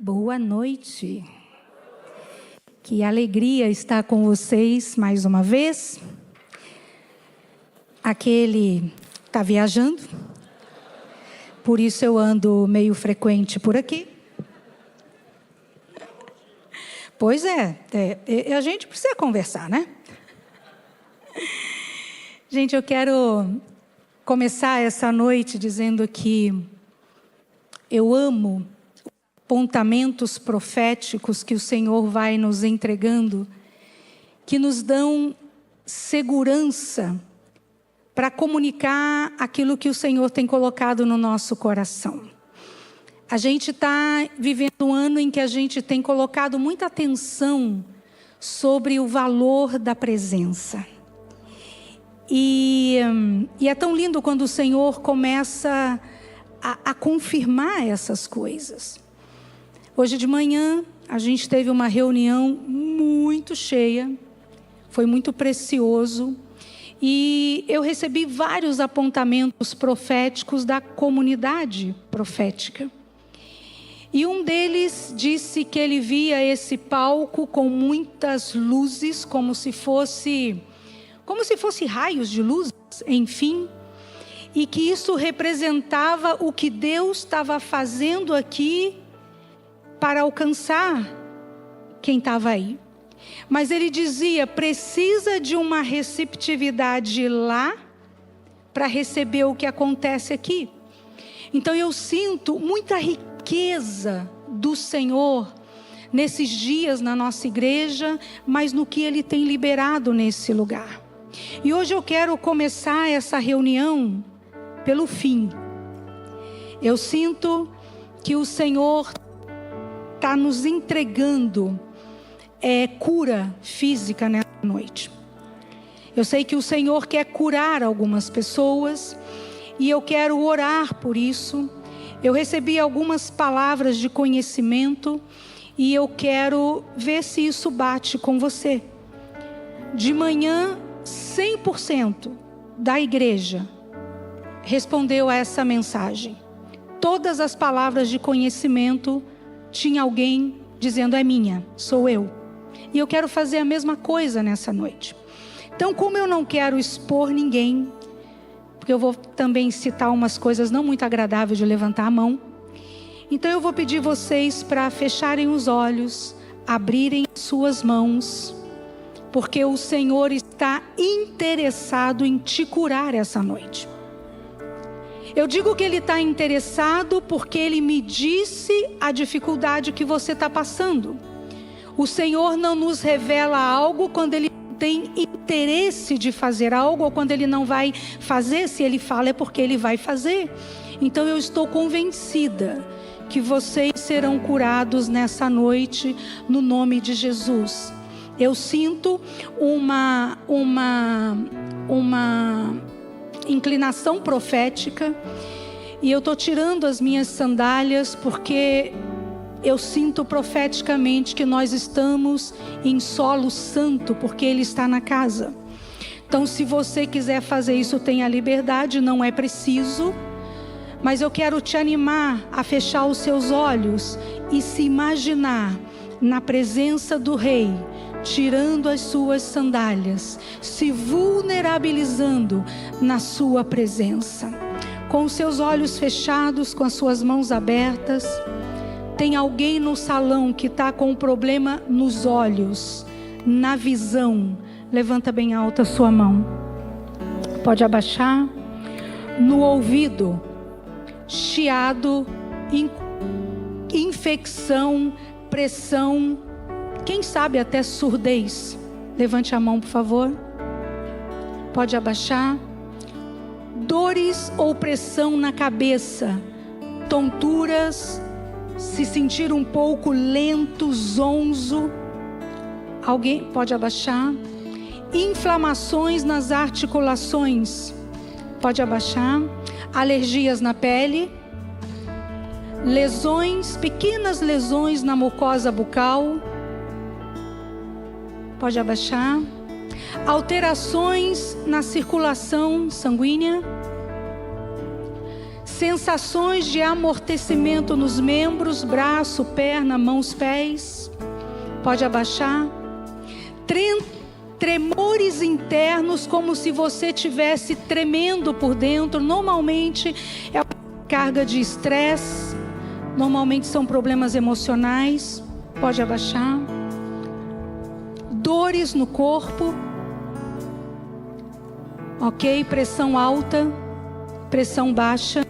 Boa noite. Que alegria estar com vocês mais uma vez. Aquele está viajando, por isso eu ando meio frequente por aqui. Pois é, a gente precisa conversar, né? Gente, eu quero começar essa noite dizendo que eu amo apontamentos proféticos que o Senhor vai nos entregando, que nos dão segurança para comunicar aquilo que o Senhor tem colocado no nosso coração. A gente está vivendo um ano em que a gente tem colocado muita atenção sobre o valor da presença. E é tão lindo quando o Senhor começa a confirmar essas coisas. Hoje de manhã a gente teve uma reunião muito cheia, foi muito precioso, e eu recebi vários apontamentos proféticos da comunidade profética. E um deles disse que ele via esse palco com muitas luzes, como se fosse raios de luz, enfim, e que isso representava o que Deus estava fazendo aqui para alcançar quem estava aí. Mas ele dizia, precisa de uma receptividade lá para receber o que acontece aqui. Então eu sinto muita riqueza do Senhor nesses dias na nossa igreja, mas no que Ele tem liberado nesse lugar. E hoje eu quero começar essa reunião pelo fim. Eu sinto que o Senhor está nos entregando cura física nessa noite. Eu sei que o Senhor quer curar algumas pessoas e eu quero orar por isso. Eu recebi algumas palavras de conhecimento e eu quero ver se isso bate com você. De manhã, 100% da igreja respondeu a essa mensagem. Todas as palavras de conhecimento tinha alguém dizendo, é minha, sou eu. E eu quero fazer a mesma coisa nessa noite. Então, como eu não quero expor ninguém, porque eu vou também citar umas coisas não muito agradáveis de levantar a mão, então eu vou pedir vocês para fecharem os olhos, abrirem suas mãos, porque o Senhor está interessado em te curar essa noite. Eu digo que Ele está interessado porque Ele me disse a dificuldade que você está passando. O Senhor não nos revela algo quando Ele tem interesse de fazer algo, ou quando Ele não vai fazer. Se Ele fala é porque Ele vai fazer. Então eu estou convencida que vocês serão curados nessa noite, no nome de Jesus. Eu sinto uma inclinação profética, e eu estou tirando as minhas sandálias porque eu sinto profeticamente que nós estamos em solo santo, porque Ele está na casa. Então, se você quiser fazer isso, tenha liberdade, não é preciso, mas eu quero te animar a fechar os seus olhos e se imaginar na presença do Rei, tirando as suas sandálias, se vulnerabilizando na sua presença. Com os seus olhos fechados, com as suas mãos abertas. Tem alguém no salão que está com um problema nos olhos, na visão. Levanta bem alta a sua mão. Pode abaixar. No ouvido, chiado, infecção, pressão, quem sabe até surdez. Levante a mão, por favor. Pode abaixar. Dores ou pressão na cabeça, tonturas, se sentir um pouco lento, zonzo. Alguém pode abaixar. Inflamações nas articulações. Pode abaixar. Alergias na pele. Lesões, pequenas lesões na mucosa bucal. Pode abaixar. Alterações na circulação sanguínea. sensações de amortecimento nos membros, braço, perna, mãos, pés. Pode abaixar. Tremores internos, como se você estivesse tremendo por dentro. Normalmente é uma carga de estresse. Normalmente são problemas emocionais. Pode abaixar. Dores no corpo. Ok? Pressão alta, pressão baixa.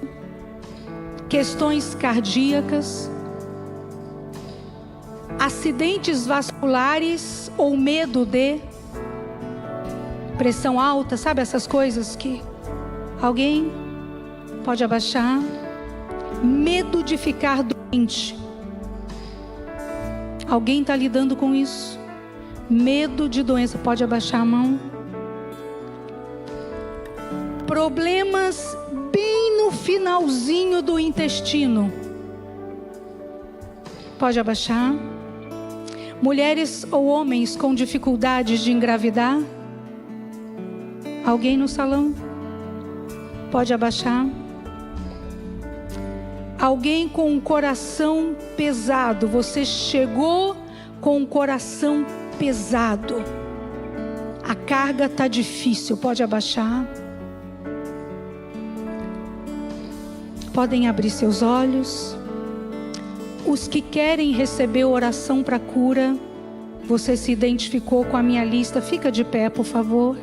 Questões cardíacas. Acidentes vasculares ou medo de. Pressão alta, sabe essas coisas que alguém pode abaixar? Medo de ficar doente. Alguém está lidando com isso? Medo de doença, pode abaixar a mão? Problemas bem no finalzinho do intestino. Pode abaixar? Mulheres ou homens com dificuldades de engravidar? Alguém no salão? Pode abaixar? Alguém com um coração pesado. Você chegou com um coração pesado. A carga está difícil. Pode abaixar? Podem abrir seus olhos. Os que querem receber oração para cura, você se identificou com a minha lista. Fica de pé, por favor.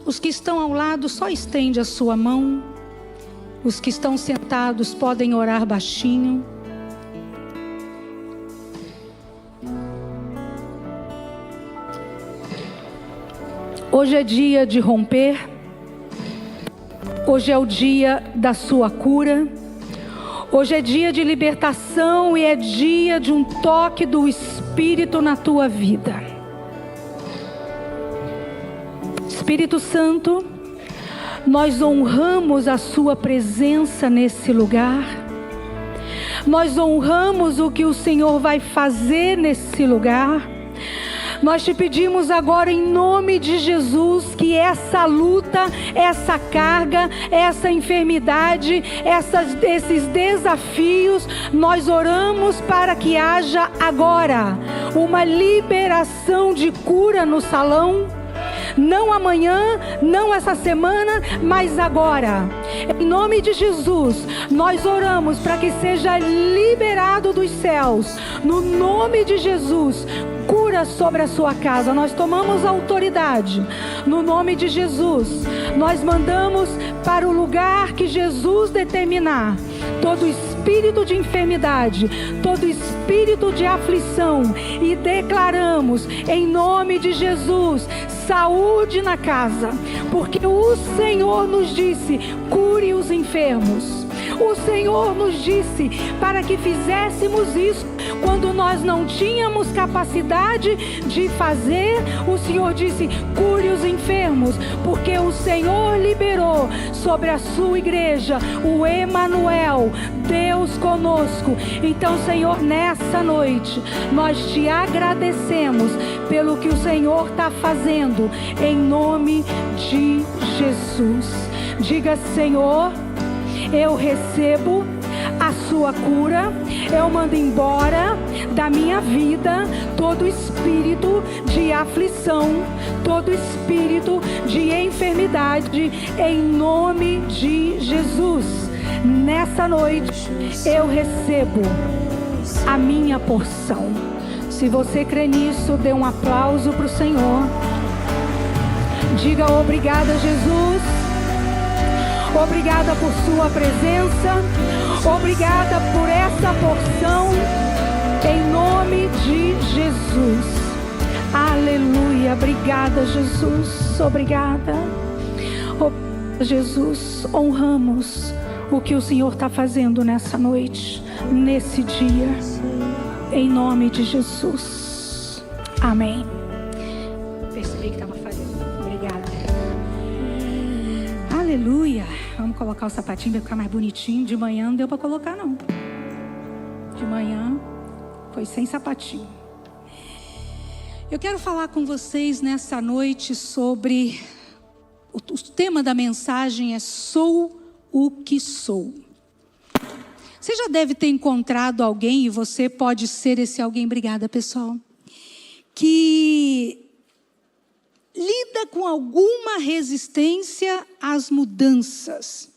Os que estão ao lado, só estende a sua mão. Os que estão sentados podem orar baixinho. Hoje é dia de romper. Hoje é o dia da sua cura. Hoje é dia de libertação e é dia de um toque do Espírito na tua vida. Espírito Santo, nós honramos a sua presença nesse lugar. Nós honramos o que o Senhor vai fazer nesse lugar. Nós te pedimos agora em nome de Jesus que essa luta, essa carga, essa enfermidade, esses desafios, nós oramos para que haja agora uma liberação de cura no salão. Não amanhã, não essa semana, mas agora. Em nome de Jesus, nós oramos para que seja liberado dos céus. No nome de Jesus, cura sobre a sua casa. Nós tomamos autoridade. No nome de Jesus, nós mandamos para o lugar que Jesus determinar. Todo espírito de enfermidade, todo espírito de aflição, e declaramos em nome de Jesus saúde na casa, porque o Senhor nos disse: cure os enfermos. O Senhor nos disse para que fizéssemos isso quando nós não tínhamos capacidade de fazer. O Senhor disse: cure os enfermos, porque o Senhor liberou sobre a sua igreja o Emanuel, Deus conosco. Então, Senhor, nessa noite nós te agradecemos pelo que o Senhor está fazendo, em nome de Jesus. Diga: Senhor, eu recebo a sua cura. Eu mando embora da minha vida todo espírito de aflição, todo espírito de enfermidade, em nome de Jesus. Nessa noite eu recebo a minha porção. Se você crê nisso, dê um aplauso para o Senhor. Diga: obrigada, Jesus. Obrigada por sua presença. Obrigada por essa porção. Em nome de Jesus. Aleluia. Obrigada, Jesus. Obrigada. Jesus, honramos o que o Senhor está fazendo nessa noite, nesse dia. Em nome de Jesus. Amém. Percebi que estava falhando. Obrigada. Aleluia. Vamos colocar o sapatinho, vai ficar mais bonitinho. De manhã não deu para colocar, não. De manhã foi sem sapatinho. Eu quero falar com vocês nessa noite sobre o tema da mensagem é Sou o que sou. Você já deve ter encontrado alguém, e você pode ser esse alguém, obrigada pessoal, que lida com alguma resistência às mudanças.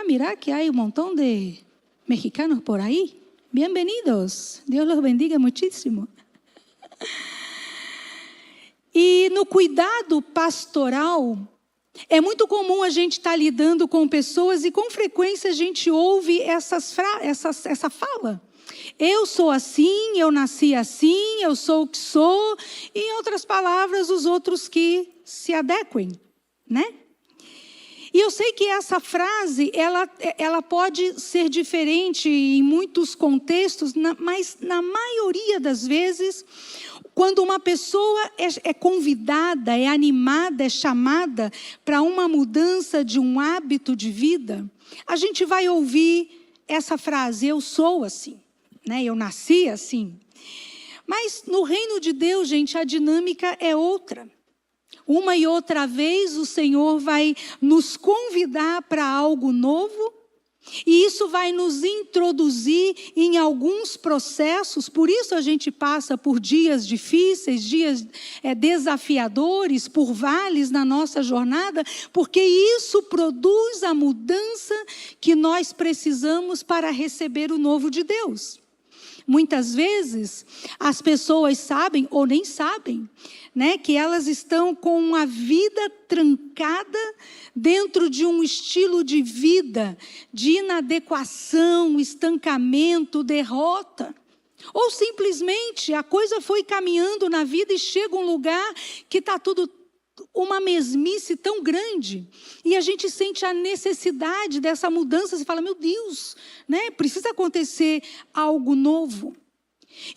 Mira que há um montão de mexicanos por aí. Bienvenidos. Deus los bendiga muchísimo. E no cuidado pastoral, é muito comum a gente estar lidando com pessoas e com frequência a gente ouve essa fala. Eu sou assim, eu nasci assim, eu sou o que sou. E, em outras palavras, os outros que se adequem, né? E eu sei que essa frase, ela pode ser diferente em muitos contextos, mas na maioria das vezes, quando uma pessoa é convidada, é animada, é chamada para uma mudança de um hábito de vida, a gente vai ouvir essa frase, eu sou assim, né? Eu nasci assim. Mas no reino de Deus, gente, a dinâmica é outra. Uma e outra vez o Senhor vai nos convidar para algo novo, e isso vai nos introduzir em alguns processos. Por isso a gente passa por dias difíceis, dias desafiadores, por vales na nossa jornada, porque isso produz a mudança que nós precisamos para receber o novo de Deus. Muitas vezes as pessoas sabem ou nem sabem, né, que elas estão com a vida trancada dentro de um estilo de vida de inadequação, estancamento, derrota. Ou simplesmente a coisa foi caminhando na vida e chega um lugar que está tudo uma mesmice tão grande, e a gente sente a necessidade dessa mudança, e fala, meu Deus, né? Precisa acontecer algo novo.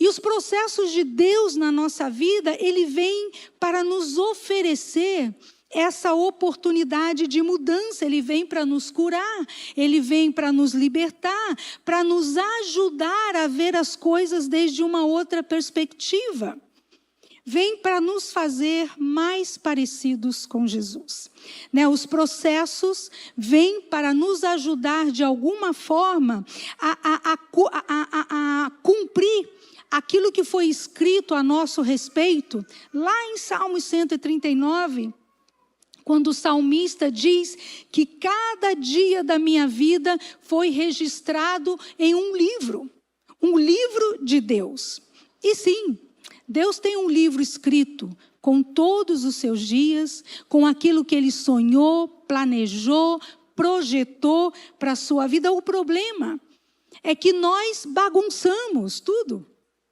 E os processos de Deus na nossa vida, ele vem para nos oferecer essa oportunidade de mudança, ele vem para nos curar, ele vem para nos libertar, para nos ajudar a ver as coisas desde uma outra perspectiva. Vem para nos fazer mais parecidos com Jesus. Né? Os processos vêm para nos ajudar de alguma forma a cumprir aquilo que foi escrito a nosso respeito, lá em Salmos 139, quando o salmista diz que cada dia da minha vida foi registrado em um livro de Deus. E sim, Deus tem um livro escrito com todos os seus dias, com aquilo que Ele sonhou, planejou, projetou para a sua vida. O problema é que nós bagunçamos tudo,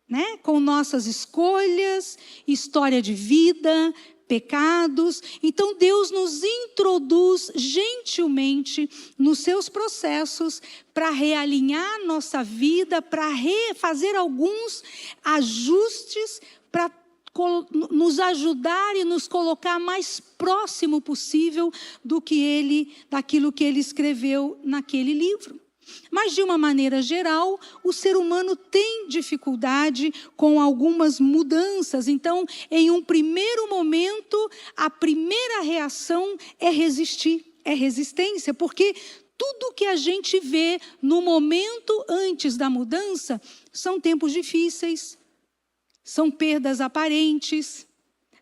né? Com nossas escolhas, história de vida, pecados. Então Deus nos introduz gentilmente nos seus processos para realinhar nossa vida, para fazer alguns ajustes, para nos ajudar e nos colocar mais próximo possível daquilo que Ele escreveu naquele livro. Mas, de uma maneira geral, o ser humano tem dificuldade com algumas mudanças. Então, em um primeiro momento, a primeira reação é resistir, é resistência, porque tudo que a gente vê no momento antes da mudança são tempos difíceis, são perdas aparentes.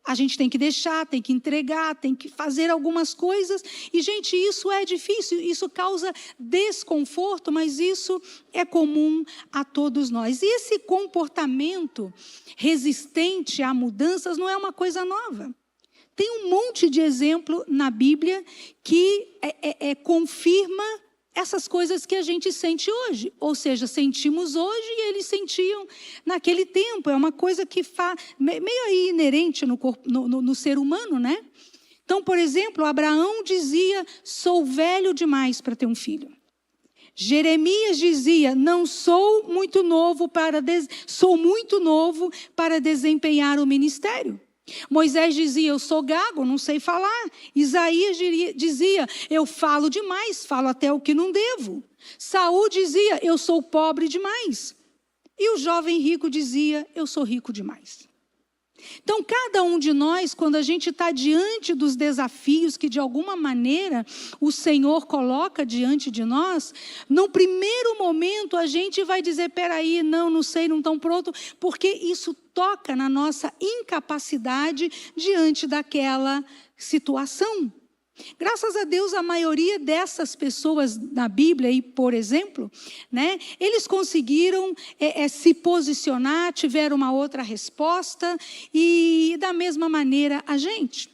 A gente tem que deixar, tem que entregar, tem que fazer algumas coisas. E, gente, isso é difícil, isso causa desconforto, mas isso é comum a todos nós. E esse comportamento resistente a mudanças não é uma coisa nova. Tem um monte de exemplo na Bíblia que confirma essas coisas que a gente sente hoje. Ou seja, sentimos hoje e eles sentiam naquele tempo. É uma coisa que meio aí inerente no ser humano, né? Então, por exemplo, Abraão dizia, sou velho demais para ter um filho. Jeremias dizia, sou muito novo para desempenhar o ministério. Moisés dizia, eu sou gago, não sei falar. Isaías dizia, eu falo demais, falo até o que não devo. Saul dizia, eu sou pobre demais. E o jovem rico dizia, eu sou rico demais. Então, cada um de nós, quando a gente está diante dos desafios que, de alguma maneira, o Senhor coloca diante de nós, no primeiro momento a gente vai dizer, peraí, não sei, não estão pronto, porque isso toca na nossa incapacidade diante daquela situação. Graças a Deus, a maioria dessas pessoas na Bíblia, aí, por exemplo, né, eles conseguiram se posicionar, tiveram uma outra resposta, e da mesma maneira a gente.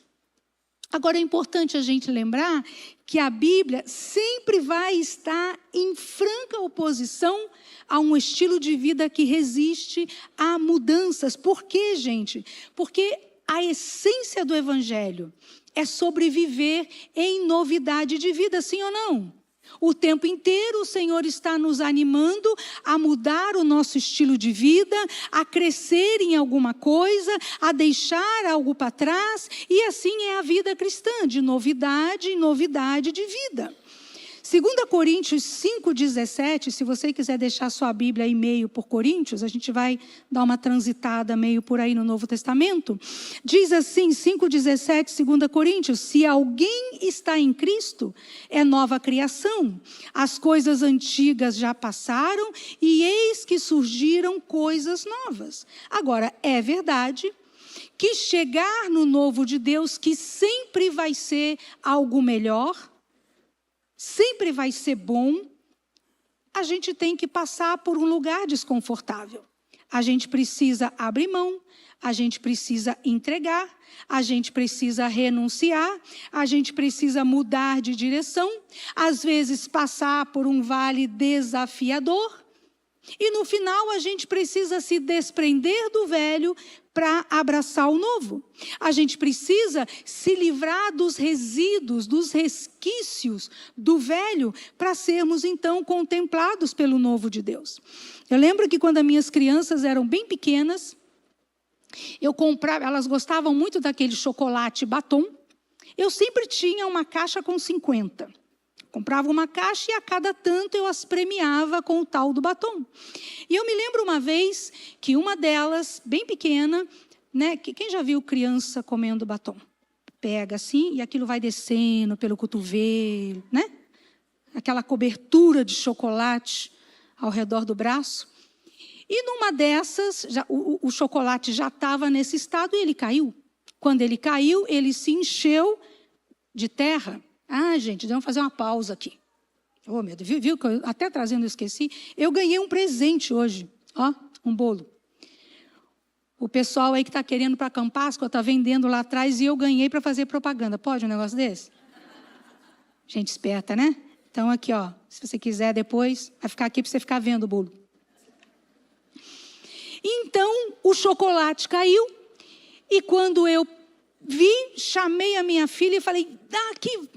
Agora, é importante a gente lembrar que a Bíblia sempre vai estar em franca oposição a um estilo de vida que resiste a mudanças. Por quê, gente? Porque a essência do Evangelho é sobreviver em novidade de vida, sim ou não? O tempo inteiro o Senhor está nos animando a mudar o nosso estilo de vida, a crescer em alguma coisa, a deixar algo para trás, e assim é a vida cristã, de novidade em novidade de vida. 2 Coríntios 5,17, se você quiser deixar sua Bíblia aí meio por Coríntios, a gente vai dar uma transitada meio por aí no Novo Testamento. Diz assim, 5,17, 2 Coríntios, se alguém está em Cristo, é nova criação. As coisas antigas já passaram e eis que surgiram coisas novas. Agora, é verdade que chegar no novo de Deus, que sempre vai ser algo melhor, sempre vai ser bom, a gente tem que passar por um lugar desconfortável. A gente precisa abrir mão, a gente precisa entregar, a gente precisa renunciar, a gente precisa mudar de direção, às vezes passar por um vale desafiador, e no final a gente precisa se desprender do velho para abraçar o novo. A gente precisa se livrar dos resíduos, dos resquícios do velho, para sermos então contemplados pelo novo de Deus. Eu lembro que quando as minhas crianças eram bem pequenas, eu comprava, elas gostavam muito daquele chocolate batom, eu sempre tinha uma caixa com 50. Comprava uma caixa e a cada tanto eu as premiava com o tal do batom. E eu me lembro uma vez que uma delas, bem pequena, né, quem já viu criança comendo batom? Pega assim e aquilo vai descendo pelo cotovelo, né? Aquela cobertura de chocolate ao redor do braço. E numa dessas, o chocolate já estava nesse estado e ele caiu. Quando ele caiu, ele se encheu de terra. Ah, gente, vamos fazer uma pausa aqui. Oh, meu Deus, viu que eu até trazendo eu esqueci? Eu ganhei um presente hoje, ó, um bolo. O pessoal aí que está querendo para a Campáscoa está vendendo lá atrás e eu ganhei para fazer propaganda. Pode um negócio desse? Gente esperta, né? Então aqui, ó, se você quiser depois, vai ficar aqui para você ficar vendo o bolo. Então, o chocolate caiu e quando eu vi, chamei a minha filha e falei, aqui,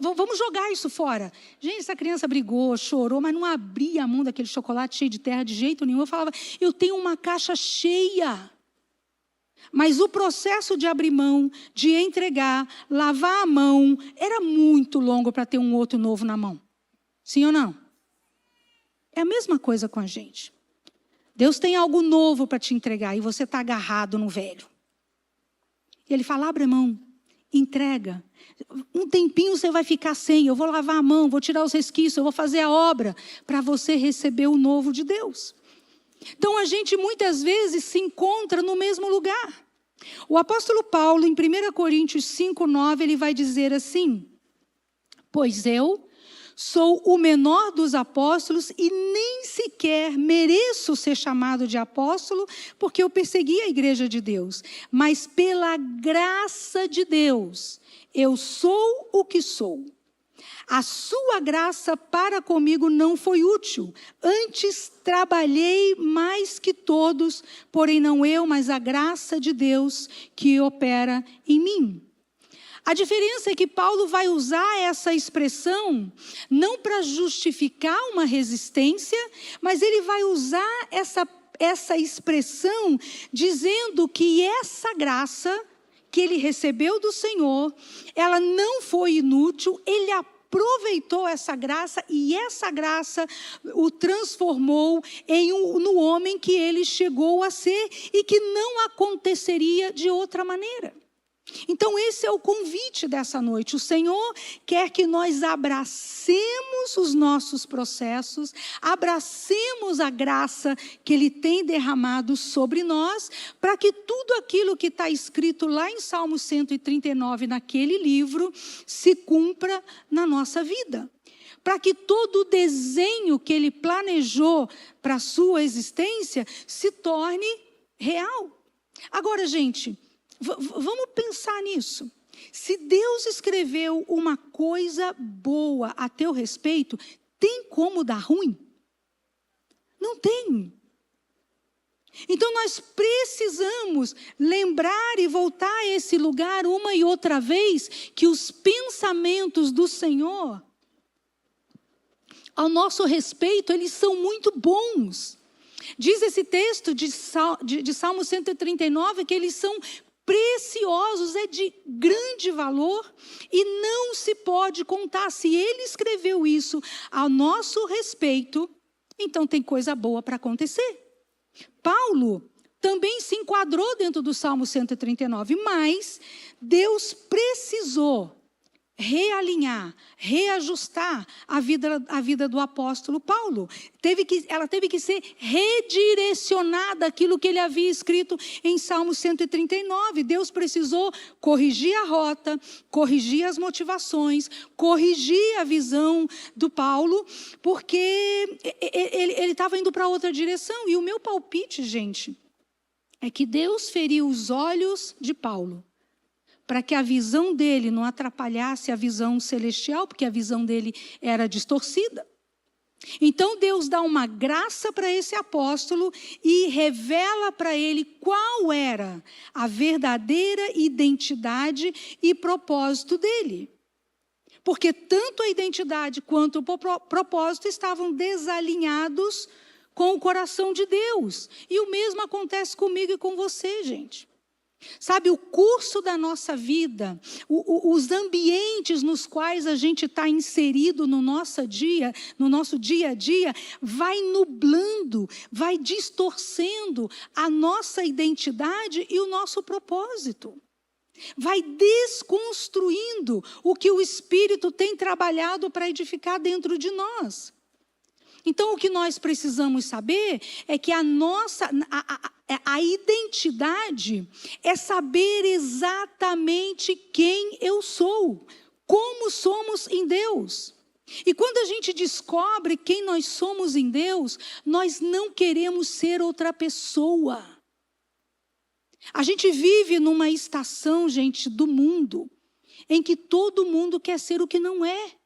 vamos jogar isso fora. Gente, essa criança brigou, chorou, mas não abria a mão daquele chocolate cheio de terra de jeito nenhum. Eu falava, eu tenho uma caixa cheia. Mas o processo de abrir mão, de entregar, lavar a mão, era muito longo para ter um outro novo na mão. Sim ou não? É a mesma coisa com a gente. Deus tem algo novo para te entregar e você está agarrado no velho. Ele fala, abre mão, entrega. Um tempinho você vai ficar sem, eu vou lavar a mão, vou tirar os resquícios, eu vou fazer a obra para você receber o novo de Deus. Então a gente muitas vezes se encontra no mesmo lugar. O apóstolo Paulo, em 1 Coríntios 5,9, ele vai dizer assim, pois eu sou o menor dos apóstolos e nem sequer mereço ser chamado de apóstolo, porque eu persegui a igreja de Deus. Mas pela graça de Deus, eu sou o que sou. A sua graça para comigo não foi útil. Antes trabalhei mais que todos, porém não eu, mas a graça de Deus que opera em mim. A diferença é que Paulo vai usar essa expressão não para justificar uma resistência, mas ele vai usar essa expressão dizendo que essa graça que ele recebeu do Senhor, ela não foi inútil, ele aproveitou essa graça e essa graça o transformou no homem que ele chegou a ser e que não aconteceria de outra maneira. Então esse é o convite dessa noite. O Senhor quer que nós abracemos os nossos processos, abracemos a graça que Ele tem derramado sobre nós, para que tudo aquilo que está escrito lá em Salmo 139, naquele livro, se cumpra na nossa vida. Para que todo o desenho que Ele planejou para a sua existência se torne real. Agora, gente, vamos pensar nisso. Se Deus escreveu uma coisa boa a teu respeito, tem como dar ruim? Não tem. Então nós precisamos lembrar e voltar a esse lugar uma e outra vez, que os pensamentos do Senhor ao nosso respeito, eles são muito bons. Diz esse texto de Salmo 139 que eles são preciosos, é de grande valor e não se pode contar. Se Ele escreveu isso a nosso respeito, então tem coisa boa para acontecer. Paulo também se enquadrou dentro do Salmo 139, mas Deus precisou realinhar, reajustar a vida do apóstolo Paulo. Ela teve que ser redirecionada aquilo que ele havia escrito em Salmo 139. Deus precisou corrigir a rota, corrigir as motivações, corrigir a visão do Paulo, porque ele estava indo para outra direção. E o meu palpite, gente, é que Deus feriu os olhos de Paulo, para que a visão dele não atrapalhasse a visão celestial, porque a visão dele era distorcida. Então Deus dá uma graça para esse apóstolo e revela para ele qual era a verdadeira identidade e propósito dele. Porque tanto a identidade quanto o propósito estavam desalinhados com o coração de Deus. E o mesmo acontece comigo e com você, gente. Sabe, o curso da nossa vida, os ambientes nos quais a gente está inserido no nosso dia a dia, vai nublando, vai distorcendo a nossa identidade e o nosso propósito. Vai desconstruindo o que o Espírito tem trabalhado para edificar dentro de nós. Então, o que nós precisamos saber é que a identidade é saber exatamente quem eu sou, como somos em Deus. E quando a gente descobre quem nós somos em Deus, nós não queremos ser outra pessoa. A gente vive numa estação, gente, do mundo, em que todo mundo quer ser o que não é.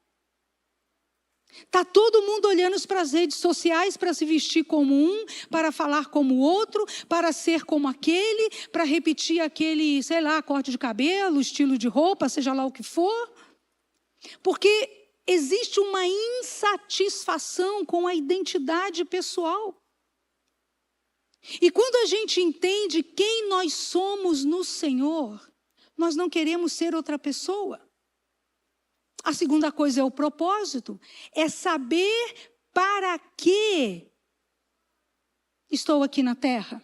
Está todo mundo olhando para as redes sociais para se vestir como um, para falar como o outro, para ser como aquele, para repetir aquele, sei lá, corte de cabelo, estilo de roupa, seja lá o que for. Porque existe uma insatisfação com a identidade pessoal. E quando a gente entende quem nós somos no Senhor, nós não queremos ser outra pessoa. A segunda coisa é o propósito, é saber para que estou aqui na terra.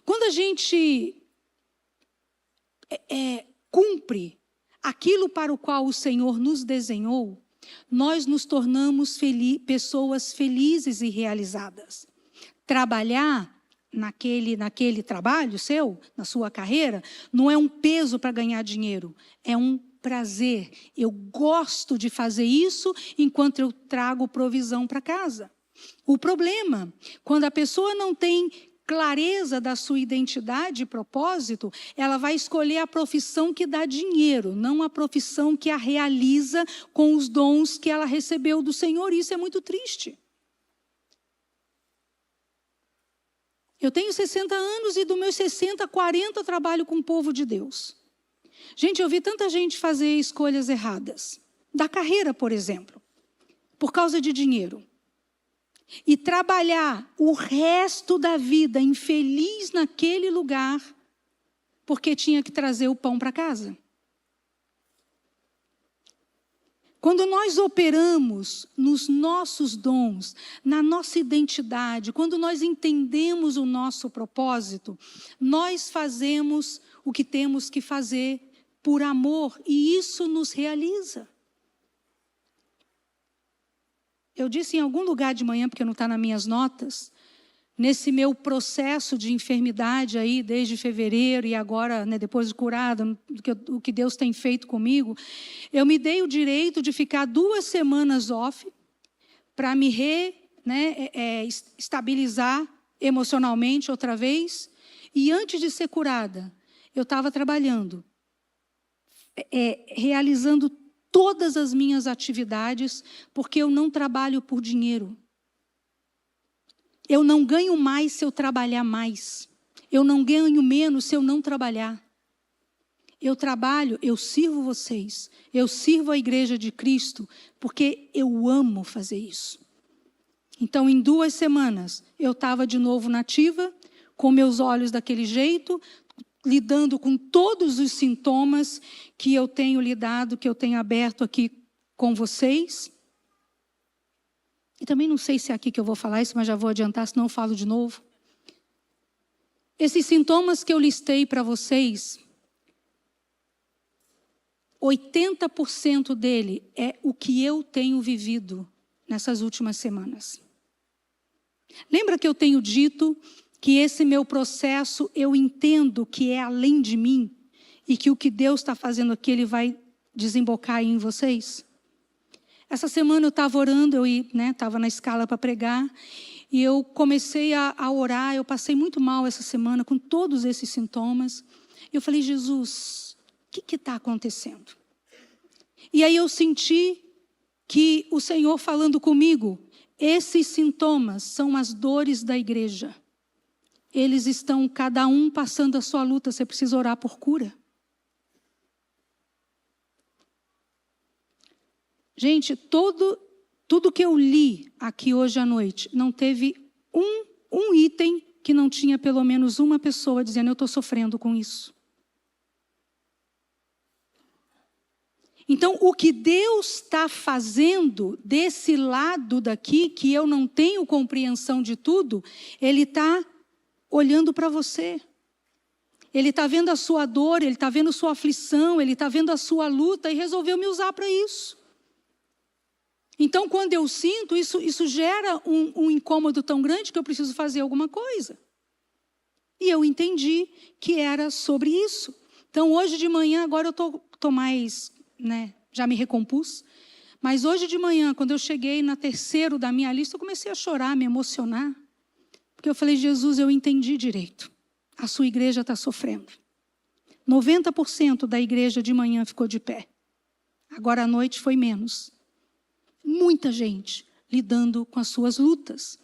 Quando a gente cumpre aquilo para o qual o Senhor nos desenhou, nós nos tornamos pessoas felizes e realizadas. Trabalhar naquele trabalho seu, na sua carreira, não é um peso para ganhar dinheiro, é um prazer. Eu gosto de fazer isso enquanto eu trago provisão para casa. O problema, quando a pessoa não tem clareza da sua identidade e propósito, ela vai escolher a profissão que dá dinheiro, não a profissão que a realiza com os dons que ela recebeu do Senhor. Isso é muito triste. Eu tenho 60 anos e dos meus 60, 40 eu trabalho com o povo de Deus. Gente, eu vi tanta gente fazer escolhas erradas. Da carreira, por exemplo. Por causa de dinheiro. E trabalhar o resto da vida infeliz naquele lugar, porque tinha que trazer o pão para casa. Quando nós operamos nos nossos dons, na nossa identidade, quando nós entendemos o nosso propósito, nós fazemos o que temos que fazer por amor, e isso nos realiza. Eu disse em algum lugar de manhã, porque não está nas minhas notas, nesse meu processo de enfermidade aí, desde fevereiro e agora, né, depois de curada, o que Deus tem feito comigo, eu me dei o direito de ficar 2 semanas off para me estabilizar emocionalmente outra vez. E antes de ser curada, eu estava trabalhando, realizando todas as minhas atividades, porque eu não trabalho por dinheiro. Eu não ganho mais se eu trabalhar mais. Eu não ganho menos se eu não trabalhar. Eu trabalho, eu sirvo vocês. Eu sirvo a igreja de Cristo, porque eu amo fazer isso. Então, em 2 semanas, eu estava de novo nativa, com meus olhos daquele jeito, lidando com todos os sintomas que eu tenho lidado, que eu tenho aberto aqui com vocês. E também não sei se é aqui que eu vou falar isso, mas já vou adiantar, senão eu falo de novo. Esses sintomas que eu listei para vocês, 80% dele é o que eu tenho vivido nessas últimas semanas. Lembra que eu tenho dito que esse meu processo eu entendo que é além de mim e que o que Deus está fazendo aqui, Ele vai desembocar aí em vocês? Essa semana eu estava orando, eu estava na escala para pregar, e eu comecei a orar. Eu passei muito mal essa semana com todos esses sintomas. Eu falei, Jesus, o que está acontecendo? E aí eu senti que o Senhor falando comigo, esses sintomas são as dores da igreja. Eles estão, cada um, passando a sua luta. Você precisa orar por cura. Gente, tudo que eu li aqui hoje à noite, não teve um item que não tinha pelo menos uma pessoa dizendo, eu estou sofrendo com isso. Então, o que Deus está fazendo desse lado daqui, que eu não tenho compreensão de tudo, Ele está olhando para você. Ele está vendo a sua dor, Ele está vendo a sua aflição, Ele está vendo a sua luta e resolveu me usar para isso. Então, quando eu sinto, isso gera um incômodo tão grande que eu preciso fazer alguma coisa. E eu entendi que era sobre isso. Então, hoje de manhã, agora eu estou mais, já me recompus. Mas hoje de manhã, quando eu cheguei na 3ª da minha lista, eu comecei a chorar, me emocionar. Porque eu falei, Jesus, eu entendi direito. A sua igreja está sofrendo. 90% da igreja de manhã ficou de pé. Agora à noite foi menos. Muita gente lidando com as suas lutas.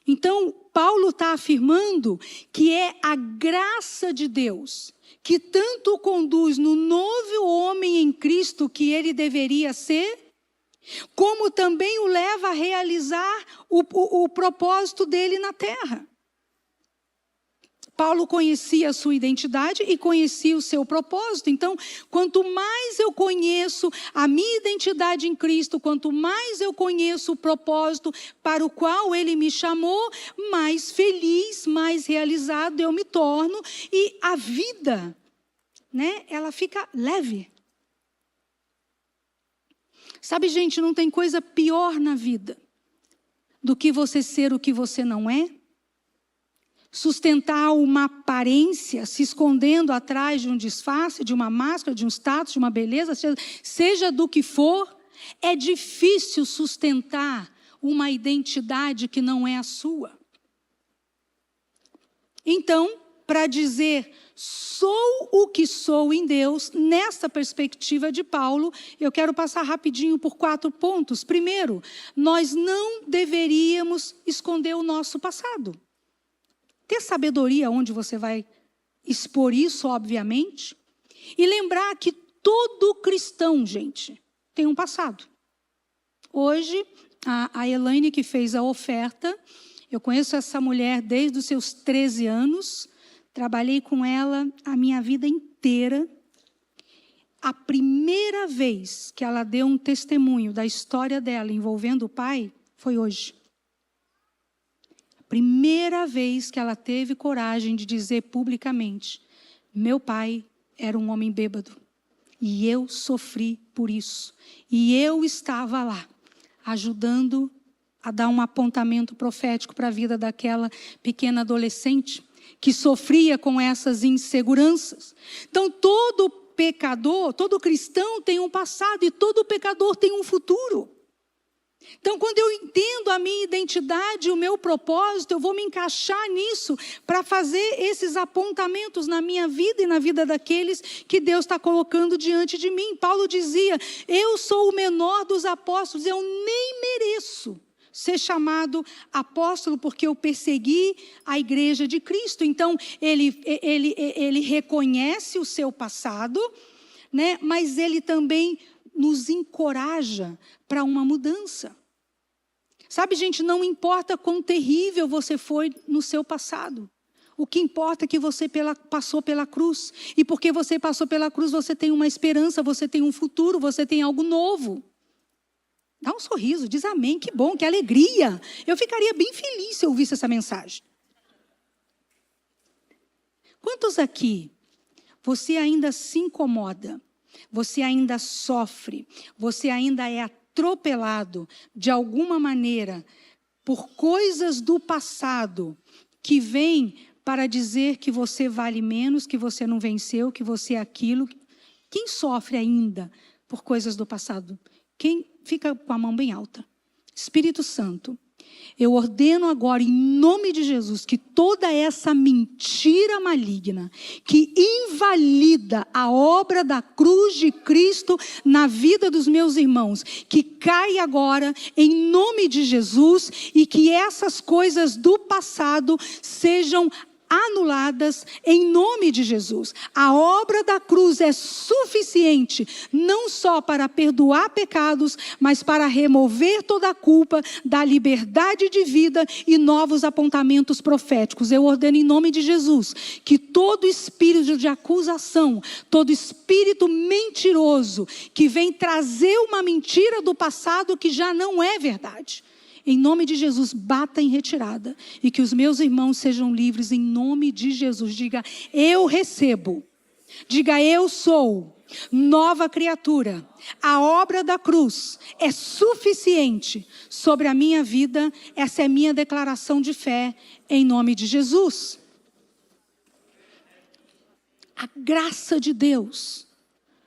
Então, Paulo está afirmando que é a graça de Deus que tanto o conduz no novo homem em Cristo que ele deveria ser, como também o leva a realizar o propósito dele na terra. Paulo conhecia a sua identidade e conhecia o seu propósito. Então, quanto mais eu conheço a minha identidade em Cristo, quanto mais eu conheço o propósito para o qual Ele me chamou, mais feliz, mais realizado eu me torno. E a vida, ela fica leve. Sabe, gente, não tem coisa pior na vida do que você ser o que você não é. Sustentar uma aparência, se escondendo atrás de um disfarce, de uma máscara, de um status, de uma beleza, seja do que for, é difícil sustentar uma identidade que não é a sua. Então, para dizer, sou o que sou em Deus, nessa perspectiva de Paulo, eu quero passar rapidinho por 4 pontos. Primeiro, nós não deveríamos esconder o nosso passado. Ter sabedoria onde você vai expor isso, obviamente. E lembrar que todo cristão, gente, tem um passado. Hoje, a Elaine que fez a oferta, eu conheço essa mulher desde os seus 13 anos, trabalhei com ela a minha vida inteira. a primeira vez que ela deu um testemunho da história dela envolvendo o pai foi hoje. A primeira vez que ela teve coragem de dizer publicamente: meu pai era um homem bêbado e eu sofri por isso. E eu estava lá, ajudando a dar um apontamento profético para a vida daquela pequena adolescente que sofria com essas inseguranças. Então, todo pecador, todo cristão tem um passado e todo pecador tem um futuro. Então, quando eu entendo a minha identidade, o meu propósito, eu vou me encaixar nisso para fazer esses apontamentos na minha vida e na vida daqueles que Deus está colocando diante de mim. Paulo dizia: eu sou o menor dos apóstolos, eu nem mereço ser chamado apóstolo porque eu persegui a igreja de Cristo. Então, ele reconhece o seu passado, né? Mas ele também nos encoraja para uma mudança. Sabe, gente, não importa quão terrível você foi no seu passado. O que importa é que você passou pela cruz. E porque você passou pela cruz, você tem uma esperança, você tem um futuro, você tem algo novo. Dá um sorriso, diz amém, que bom, que alegria. Eu ficaria bem feliz se eu ouvisse essa mensagem. Quantos aqui você ainda se incomoda, você ainda sofre, você ainda é atropelado de alguma maneira por coisas do passado que vêm para dizer que você vale menos, que você não venceu, que você é aquilo? Quem sofre ainda por coisas do passado? Quem fica com a mão bem alta? Espírito Santo, eu ordeno agora, em nome de Jesus, que toda essa mentira maligna, que invalida a obra da cruz de Cristo na vida dos meus irmãos, que caia agora, em nome de Jesus, e que essas coisas do passado sejam anuladas em nome de Jesus. A obra da cruz é suficiente, não só para perdoar pecados, mas para remover toda a culpa, dar liberdade de vida e novos apontamentos proféticos. Eu ordeno em nome de Jesus que todo espírito de acusação, todo espírito mentiroso que vem trazer uma mentira do passado que já não é verdade, em nome de Jesus, bata em retirada. E que os meus irmãos sejam livres em nome de Jesus. Diga: eu recebo. Diga: eu sou nova criatura. A obra da cruz é suficiente sobre a minha vida. Essa é a minha declaração de fé em nome de Jesus. A graça de Deus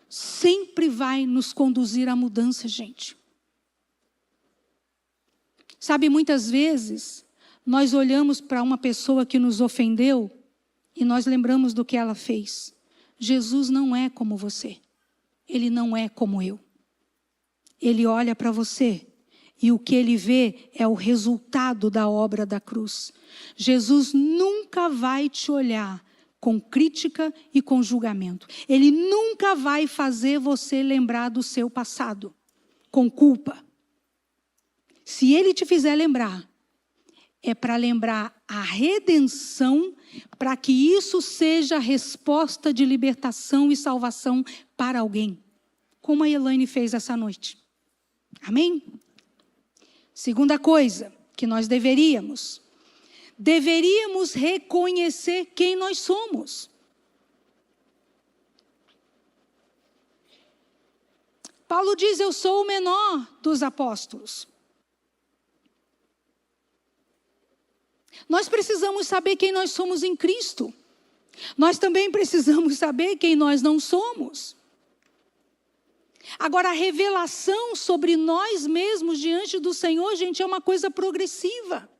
sempre vai nos conduzir à mudança, gente. Sabe, muitas vezes, nós olhamos para uma pessoa que nos ofendeu e nós lembramos do que ela fez. Jesus não é como você. Ele não é como eu. Ele olha para você e o que ele vê é o resultado da obra da cruz. Jesus nunca vai te olhar com crítica e com julgamento. Ele nunca vai fazer você lembrar do seu passado com culpa. Se ele te fizer lembrar, é para lembrar a redenção, para que isso seja resposta de libertação e salvação para alguém, como a Elaine fez essa noite. Amém? Segunda coisa que nós deveríamos reconhecer quem nós somos. Paulo diz: eu sou o menor dos apóstolos. Nós precisamos saber quem nós somos em Cristo. Nós também precisamos saber quem nós não somos. Agora, a revelação sobre nós mesmos diante do Senhor, gente, é uma coisa progressiva.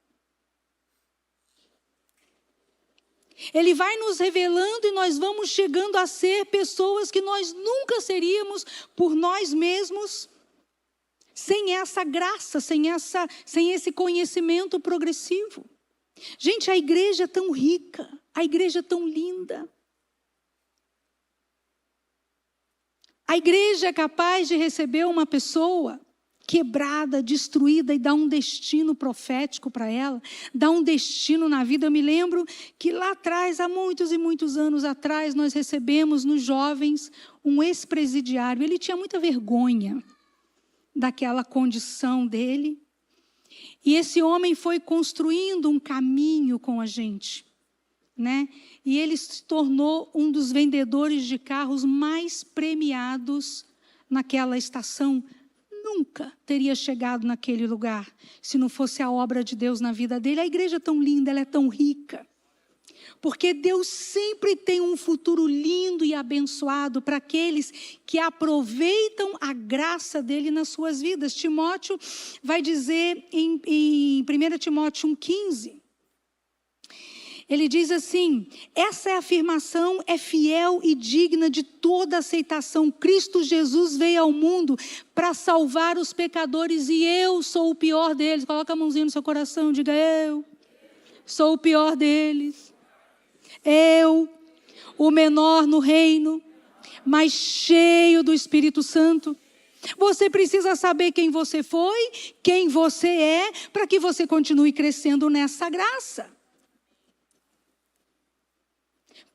Ele vai nos revelando e nós vamos chegando a ser pessoas que nós nunca seríamos por nós mesmos, sem essa graça, sem esse conhecimento progressivo. Gente, a igreja é tão rica, a igreja é tão linda. A igreja é capaz de receber uma pessoa quebrada, destruída, e dá um destino profético para ela, dá um destino na vida. Eu me lembro que lá atrás, há muitos e muitos anos atrás, nós recebemos nos jovens um ex-presidiário. Ele tinha muita vergonha daquela condição dele, e esse homem foi construindo um caminho com a gente, né? E ele se tornou um dos vendedores de carros mais premiados naquela estação. Nunca teria chegado naquele lugar se não fosse a obra de Deus na vida dele. A igreja é tão linda, ela é tão rica, porque Deus sempre tem um futuro lindo e abençoado para aqueles que aproveitam a graça dele nas suas vidas. Timóteo vai dizer em 1 Timóteo 1,15, ele diz assim: essa afirmação é fiel e digna de toda aceitação. Cristo Jesus veio ao mundo para salvar os pecadores, e eu sou o pior deles. Coloca a mãozinha no seu coração, diga: eu sou o pior deles. Eu, o menor no reino, mas cheio do Espírito Santo. Você precisa saber quem você foi, quem você é, para que você continue crescendo nessa graça.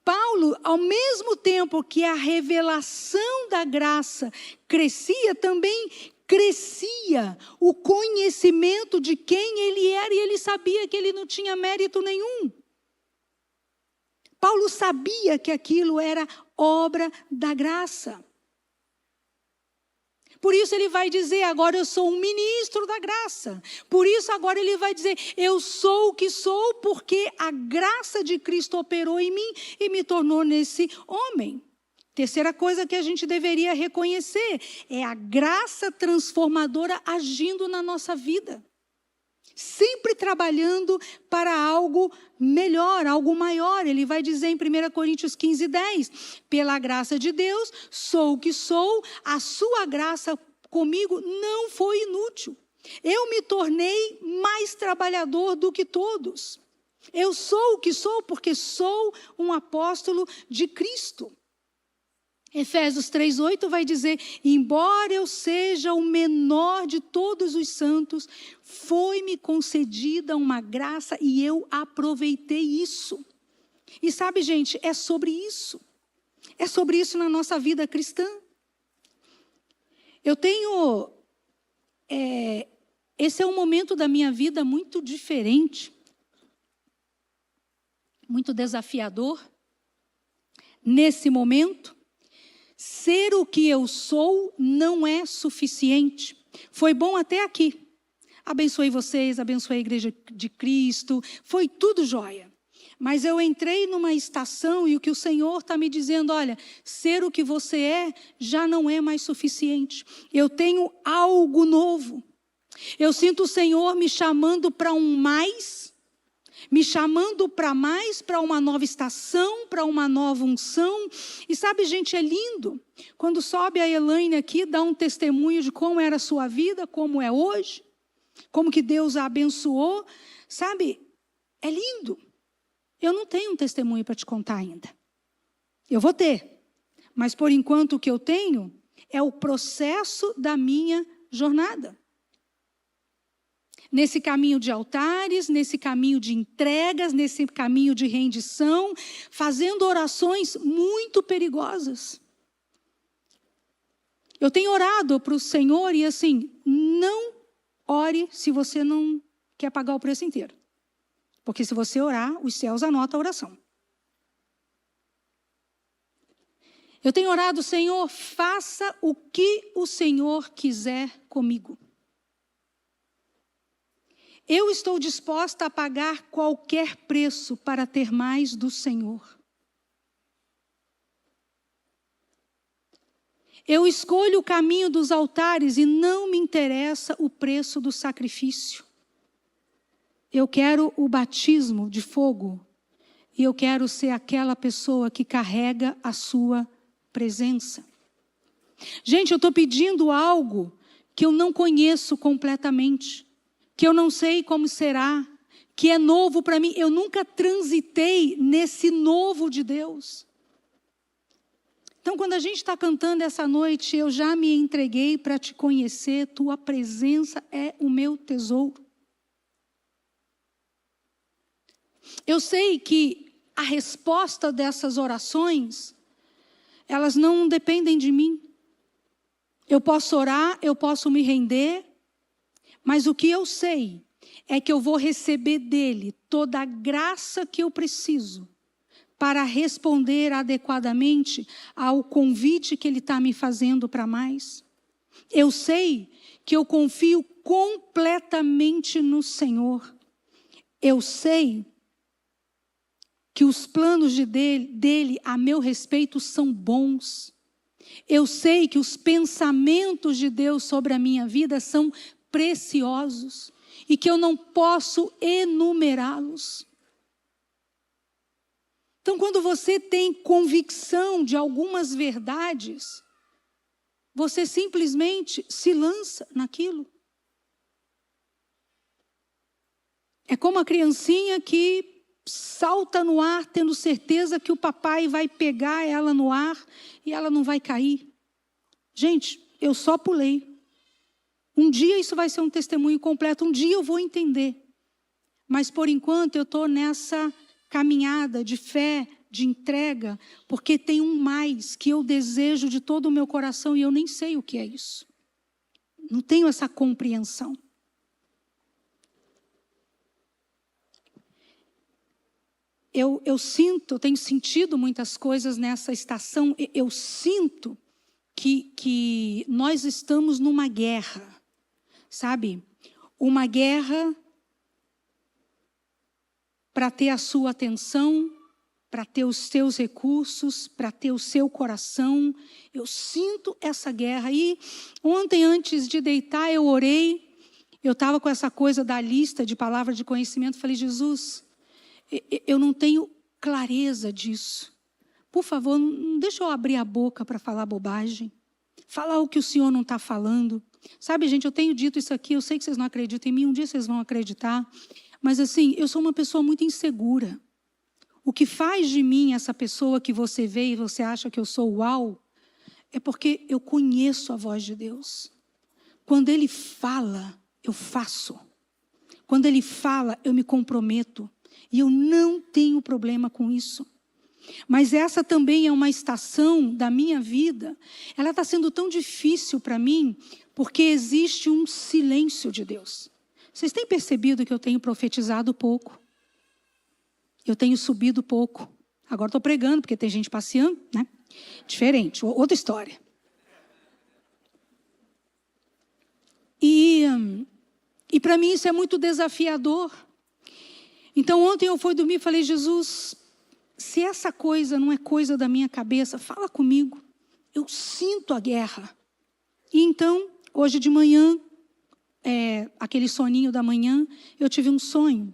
Paulo, ao mesmo tempo que a revelação da graça crescia, também crescia o conhecimento de quem ele era, e ele sabia que ele não tinha mérito nenhum. Paulo sabia que aquilo era obra da graça. Por isso ele vai dizer: agora eu sou um ministro da graça. Por isso agora ele vai dizer: eu sou o que sou, porque a graça de Cristo operou em mim e me tornou nesse homem. Terceira coisa que a gente deveria reconhecer é a graça transformadora agindo na nossa vida. Sempre trabalhando para algo melhor, algo maior. Ele vai dizer em 1 Coríntios 15:10, pela graça de Deus, sou o que sou, a sua graça comigo não foi inútil. Eu me tornei mais trabalhador do que todos. Eu sou o que sou porque sou um apóstolo de Cristo. Efésios 3:8 vai dizer: embora eu seja o menor de todos os santos, foi-me concedida uma graça e eu aproveitei isso. E sabe, gente, é sobre isso. É sobre isso na nossa vida cristã. Eu tenho... esse é um momento da minha vida muito diferente, muito desafiador. Nesse momento, ser o que eu sou não é suficiente. Foi bom até aqui. Abençoei vocês, abençoei a igreja de Cristo. Foi tudo jóia. Mas eu entrei numa estação e o que o Senhor está me dizendo: olha, ser o que você é já não é mais suficiente. Eu tenho algo novo. Eu sinto o Senhor me chamando para um mais, me chamando para mais, para uma nova estação, para uma nova unção. E sabe, gente, é lindo. Quando sobe a Elaine aqui, dá um testemunho de como era a sua vida, como é hoje, como que Deus a abençoou. Sabe, é lindo. Eu não tenho um testemunho para te contar ainda. Eu vou ter. Mas, por enquanto, o que eu tenho é o processo da minha jornada. Nesse caminho de altares, nesse caminho de entregas, nesse caminho de rendição, fazendo orações muito perigosas. Eu tenho orado para o Senhor e assim, não ore se você não quer pagar o preço inteiro. Porque se você orar, os céus anotam a oração. Eu tenho orado: Senhor, faça o que o Senhor quiser comigo. Eu estou disposta a pagar qualquer preço para ter mais do Senhor. Eu escolho o caminho dos altares e não me interessa o preço do sacrifício. Eu quero o batismo de fogo e eu quero ser aquela pessoa que carrega a sua presença. Gente, eu estou pedindo algo que eu não conheço completamente, que eu não sei como será, que é novo para mim. Eu nunca transitei nesse novo de Deus. Então, quando a gente está cantando essa noite, eu já me entreguei para te conhecer, tua presença é o meu tesouro. Eu sei que a resposta dessas orações, elas não dependem de mim. Eu posso orar, eu posso me render, mas o que eu sei é que eu vou receber dele toda a graça que eu preciso para responder adequadamente ao convite que ele está me fazendo para mais. Eu sei que eu confio completamente no Senhor. Eu sei que os planos dele a meu respeito são bons. Eu sei que os pensamentos de Deus sobre a minha vida são preciosos e que eu não posso enumerá-los. Então, quando você tem convicção de algumas verdades, você simplesmente se lança naquilo. É como a criancinha que salta no ar, tendo certeza que o papai vai pegar ela no ar e ela não vai cair. Gente, eu só pulei. Um dia isso vai ser um testemunho completo, um dia eu vou entender. Mas, por enquanto, eu estou nessa caminhada de fé, de entrega, porque tem um mais que eu desejo de todo o meu coração e eu nem sei o que é isso. Não tenho essa compreensão. Eu sinto, eu tenho sentido muitas coisas nessa estação, eu sinto que nós estamos numa guerra, sabe? Uma guerra para ter a sua atenção, para ter os seus recursos, para ter o seu coração. Eu sinto essa guerra. E ontem, antes de deitar, eu orei. Eu estava com essa coisa da lista de palavras de conhecimento. Falei, Jesus, eu não tenho clareza disso. Por favor, não deixa eu abrir a boca para falar bobagem. Falar o que o Senhor não está falando. Sabe, gente, eu tenho dito isso aqui, eu sei que vocês não acreditam em mim, um dia vocês vão acreditar. Mas assim, eu sou uma pessoa muito insegura. O que faz de mim essa pessoa que você vê e você acha que eu sou uau, é porque eu conheço a voz de Deus. Quando Ele fala, eu faço. Quando Ele fala, eu me comprometo. E eu não tenho problema com isso. Mas essa também é uma estação da minha vida. Ela está sendo tão difícil para mim, porque existe um silêncio de Deus. Vocês têm percebido que eu tenho profetizado pouco? Eu tenho subido pouco. Agora estou pregando, porque tem gente passeando, né? Diferente, outra história. E para mim isso é muito desafiador. Então ontem eu fui dormir e falei, Jesus, se essa coisa não é coisa da minha cabeça, fala comigo. Eu sinto a guerra. E então, hoje de manhã, aquele soninho da manhã, eu tive um sonho.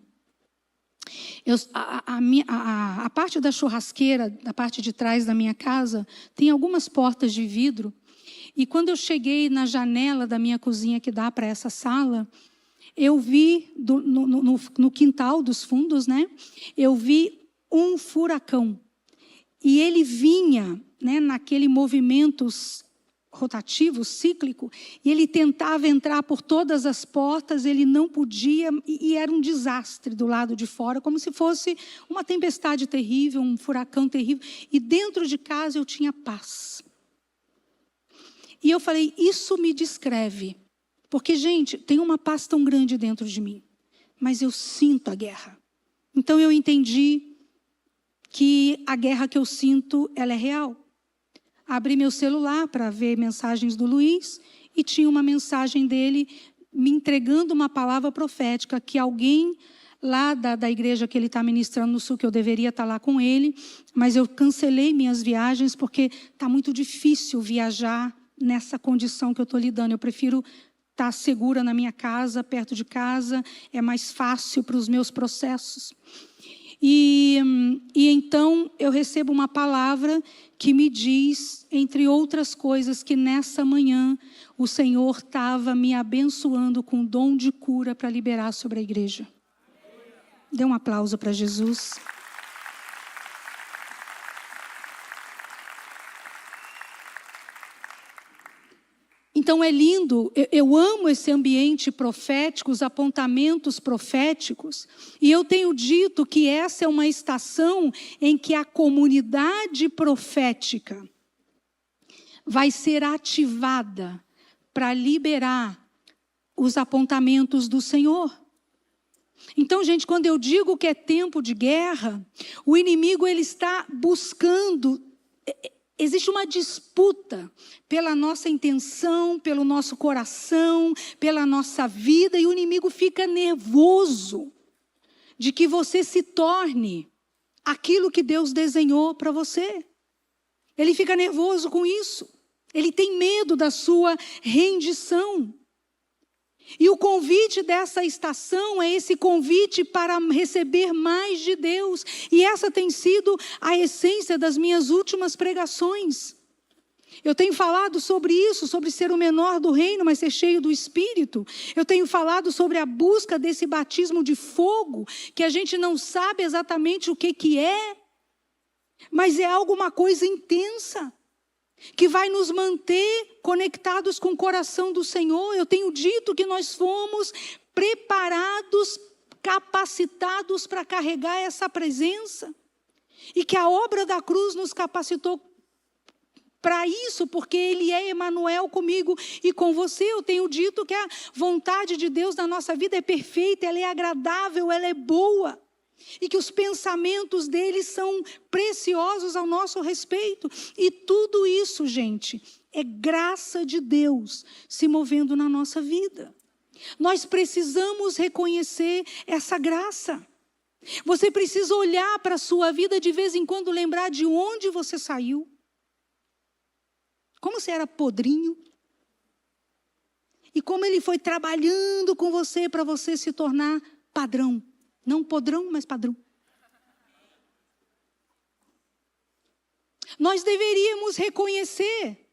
A parte da churrasqueira, da parte de trás da minha casa, tem algumas portas de vidro. E quando eu cheguei na janela da minha cozinha que dá para essa sala, eu vi no quintal dos fundos, né? Eu vi um furacão. E ele vinha, né, naquele movimento rotativo, cíclico, e ele tentava entrar por todas as portas, ele não podia, e era um desastre do lado de fora, como se fosse uma tempestade terrível, um furacão terrível. E dentro de casa eu tinha paz. E eu falei, isso me descreve. Porque, gente, tem uma paz tão grande dentro de mim, mas eu sinto a guerra. Então eu entendi que a guerra que eu sinto, ela é real. Abri meu celular para ver mensagens do Luiz e tinha uma mensagem dele me entregando uma palavra profética que alguém lá da igreja que ele está ministrando no Sul, que eu deveria estar lá com ele, mas eu cancelei minhas viagens porque está muito difícil viajar nessa condição que eu estou lidando. Eu prefiro estar segura na minha casa, perto de casa, é mais fácil para os meus processos. E então eu recebo uma palavra que me diz, entre outras coisas, que nessa manhã o Senhor estava me abençoando com o dom de cura para liberar sobre a igreja. Dê um aplauso para Jesus. Então é lindo, eu amo esse ambiente profético, os apontamentos proféticos, e eu tenho dito que essa é uma estação em que a comunidade profética vai ser ativada para liberar os apontamentos do Senhor. Então, gente, quando eu digo que é tempo de guerra, o inimigo ele está buscando, existe uma disputa pela nossa intenção, pelo nosso coração, pela nossa vida, e o inimigo fica nervoso de que você se torne aquilo que Deus desenhou para você. Ele fica nervoso com isso. Ele tem medo da sua rendição. E o convite dessa estação é esse convite para receber mais de Deus. E essa tem sido a essência das minhas últimas pregações. Eu tenho falado sobre isso, sobre ser o menor do reino, mas ser cheio do Espírito. Eu tenho falado sobre a busca desse batismo de fogo, que a gente não sabe exatamente o que é, mas é alguma coisa intensa, que vai nos manter conectados com o coração do Senhor. Eu tenho dito que nós fomos preparados, capacitados para carregar essa presença. E que a obra da cruz nos capacitou para isso, porque Ele é Emanuel comigo e com você. Eu tenho dito que a vontade de Deus na nossa vida é perfeita, ela é agradável, ela é boa. E que os pensamentos dele são preciosos ao nosso respeito. E tudo isso, gente, é graça de Deus se movendo na nossa vida. Nós precisamos reconhecer essa graça. Você precisa olhar para a sua vida de vez em quando, lembrar de onde você saiu. Como você era podrinho. E como ele foi trabalhando com você para você se tornar padrão. Não podrão, mas padrão. Nós deveríamos reconhecer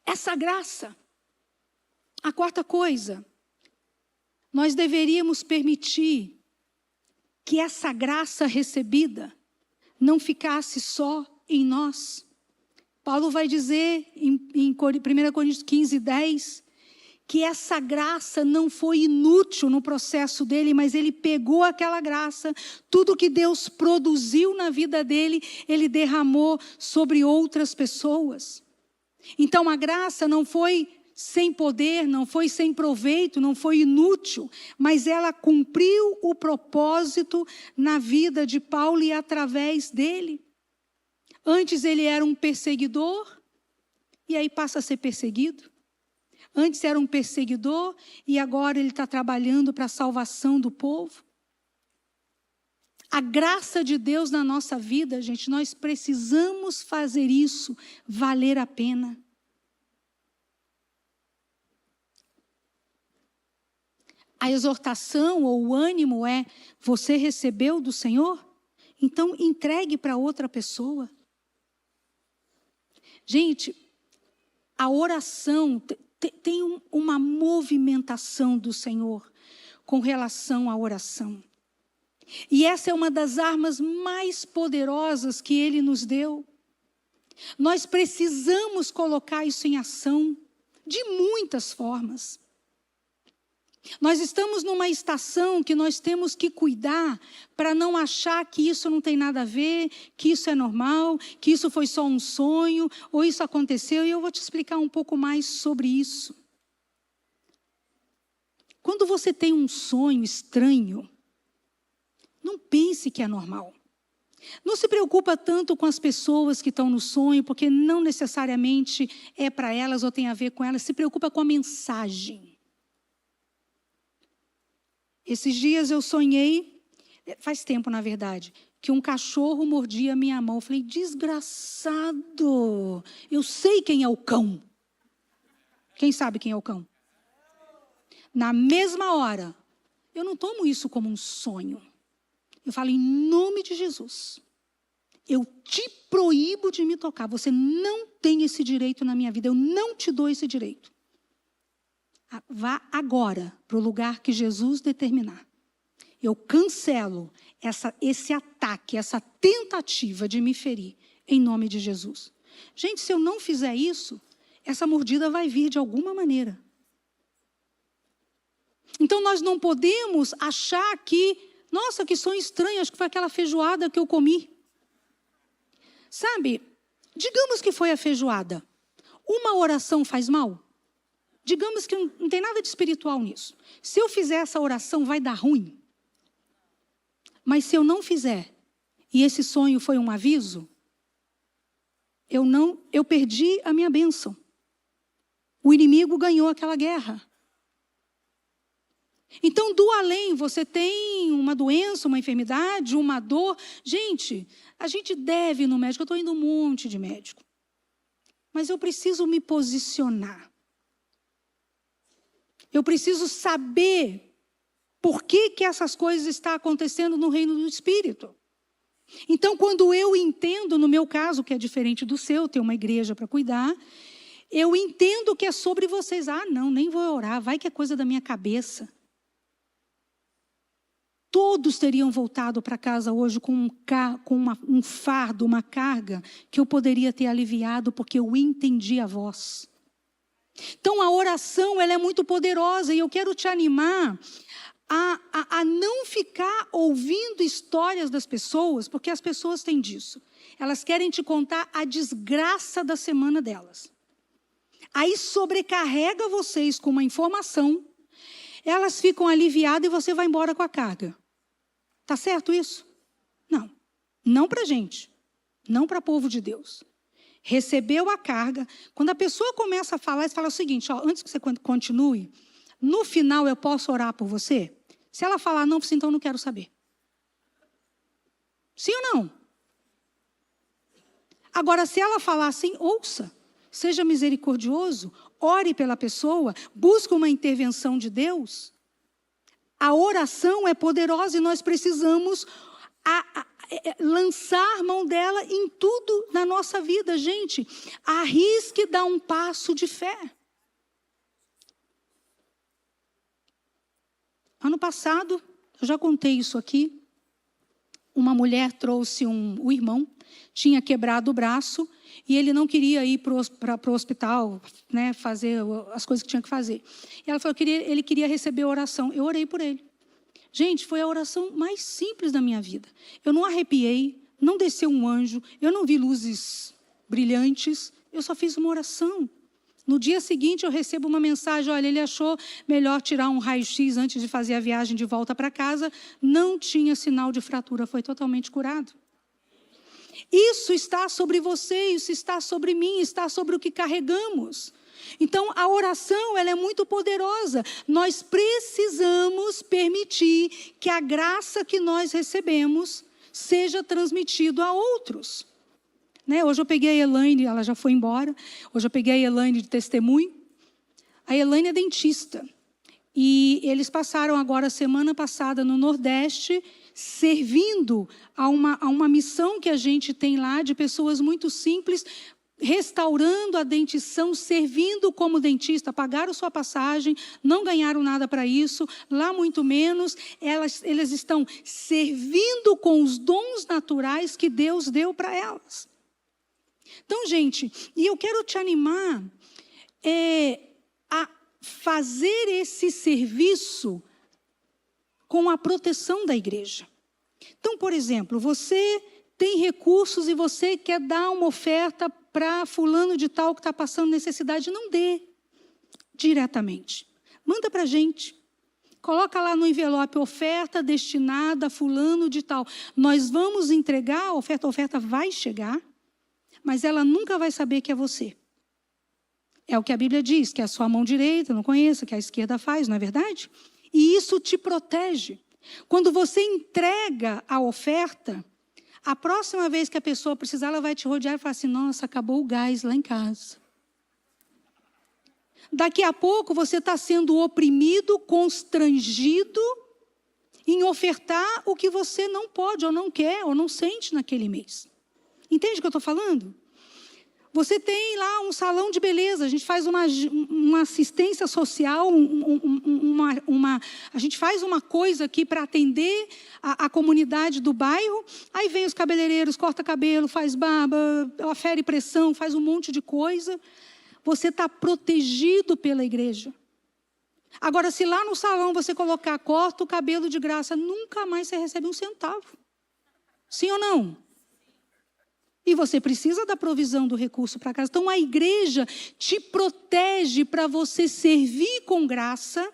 essa graça. A quarta coisa, nós deveríamos permitir que essa graça recebida não ficasse só em nós. Paulo vai dizer em 1 Coríntios 15, 10, que essa graça não foi inútil no processo dele, mas ele pegou aquela graça, tudo que Deus produziu na vida dele, ele derramou sobre outras pessoas. Então a graça não foi sem poder, não foi sem proveito, não foi inútil, mas ela cumpriu o propósito na vida de Paulo e através dele. Antes ele era um perseguidor, e aí passa a ser perseguido. Antes era um perseguidor e agora ele está trabalhando para a salvação do povo. A graça de Deus na nossa vida, gente, nós precisamos fazer isso valer a pena. A exortação ou o ânimo é: você recebeu do Senhor? Então entregue para outra pessoa. Gente, a oração tem uma movimentação do Senhor com relação à oração. E essa é uma das armas mais poderosas que Ele nos deu. Nós precisamos colocar isso em ação de muitas formas. Nós estamos numa estação que nós temos que cuidar para não achar que isso não tem nada a ver, que isso é normal, que isso foi só um sonho, ou isso aconteceu, e eu vou te explicar um pouco mais sobre isso. Quando você tem um sonho estranho, não pense que é normal. Não se preocupa tanto com as pessoas que estão no sonho, porque não necessariamente é para elas ou tem a ver com elas, se preocupa com a mensagem. Esses dias eu sonhei, faz tempo na verdade, que um cachorro mordia a minha mão. Eu falei: desgraçado, eu sei quem é o cão. Quem sabe quem é o cão? Na mesma hora, eu não tomo isso como um sonho. Eu falo: em nome de Jesus, eu te proíbo de me tocar. Você não tem esse direito na minha vida, eu não te dou esse direito. Vá agora para o lugar que Jesus determinar. Eu cancelo esse ataque, essa tentativa de me ferir, em nome de Jesus. Gente, se eu não fizer isso, essa mordida vai vir de alguma maneira. Então, nós não podemos achar que, nossa, que sonho estranho, acho que foi aquela feijoada que eu comi. Sabe, digamos que foi a feijoada. Uma oração faz mal? Digamos que não tem nada de espiritual nisso. Se eu fizer essa oração, vai dar ruim. Mas se eu não fizer, e esse sonho foi um aviso, eu perdi a minha bênção. O inimigo ganhou aquela guerra. Então, do além, você tem uma doença, uma enfermidade, uma dor. Gente, a gente deve ir no médico. Eu estou indo um monte de médico. Mas eu preciso me posicionar. Eu preciso saber por que essas coisas estão acontecendo no reino do Espírito. Então, quando eu entendo, no meu caso, que é diferente do seu, tem uma igreja para cuidar, eu entendo que é sobre vocês. Ah, não, nem vou orar, vai que é coisa da minha cabeça. Todos teriam voltado para casa hoje com um fardo, uma carga, que eu poderia ter aliviado, porque eu entendi a voz. Então, a oração, ela é muito poderosa, e eu quero te animar a não ficar ouvindo histórias das pessoas, porque as pessoas têm disso. Elas querem te contar a desgraça da semana delas. Aí sobrecarrega vocês com uma informação, elas ficam aliviadas e você vai embora com a carga. Está certo isso? Não. Não para a gente. Não para o povo de Deus. Recebeu a carga. Quando a pessoa começa a falar, você fala o seguinte, ó, antes que você continue, no final eu posso orar por você? Se ela falar não, então eu não quero saber. Sim ou não? Agora, se ela falar assim, ouça, seja misericordioso, ore pela pessoa, busque uma intervenção de Deus. A oração é poderosa e nós precisamos lançar mão dela em tudo na nossa vida. Gente, arrisque dar um passo de fé. Ano passado, eu já contei isso aqui, uma mulher trouxe o irmão, tinha quebrado o braço e ele não queria ir para o hospital, né, fazer as coisas que tinha que fazer. E ela falou que ele queria receber a oração. Eu orei por ele. Gente, foi a oração mais simples da minha vida. Eu não arrepiei, não desceu um anjo, eu não vi luzes brilhantes, eu só fiz uma oração. No dia seguinte eu recebo uma mensagem, olha, ele achou melhor tirar um raio-x antes de fazer a viagem de volta para casa, não tinha sinal de fratura, foi totalmente curado. Isso está sobre você, isso está sobre mim, está sobre o que carregamos. Então, a oração, ela é muito poderosa. Nós precisamos permitir que a graça que nós recebemos seja transmitida a outros. Né? Hoje eu peguei a Elaine, ela já foi embora. Hoje eu peguei a Elaine de testemunho. A Elaine é dentista. E eles passaram agora, semana passada, no Nordeste, servindo a uma missão que a gente tem lá, de pessoas muito simples, restaurando a dentição, servindo como dentista, pagaram sua passagem, não ganharam nada para isso, lá muito menos, elas estão servindo com os dons naturais que Deus deu para elas. Então, gente, e eu quero te animar a fazer esse serviço com a proteção da igreja. Então, por exemplo, você tem recursos e você quer dar uma oferta para fulano de tal que está passando necessidade, não dê diretamente. Manda para a gente. Coloca lá no envelope oferta destinada a fulano de tal. Nós vamos entregar a oferta vai chegar, mas ela nunca vai saber que é você. É o que a Bíblia diz, que a sua mão direita não conheça, que a esquerda faz, não é verdade? E isso te protege. Quando você entrega a oferta, a próxima vez que a pessoa precisar, ela vai te rodear e falar assim, nossa, acabou o gás lá em casa. Daqui a pouco você está sendo oprimido, constrangido em ofertar o que você não pode, ou não quer, ou não sente naquele mês. Entende o que eu estou falando? Você tem lá um salão de beleza, a gente faz uma assistência social, a gente faz uma coisa aqui para atender a comunidade do bairro, aí vem os cabeleireiros, corta cabelo, faz barba, afere pressão, faz um monte de coisa. você está protegido pela igreja. Agora, se lá no salão você colocar, corta o cabelo de graça, nunca mais você recebe um centavo. Sim ou não? E você precisa da provisão do recurso para casa. Então, a igreja te protege para você servir com graça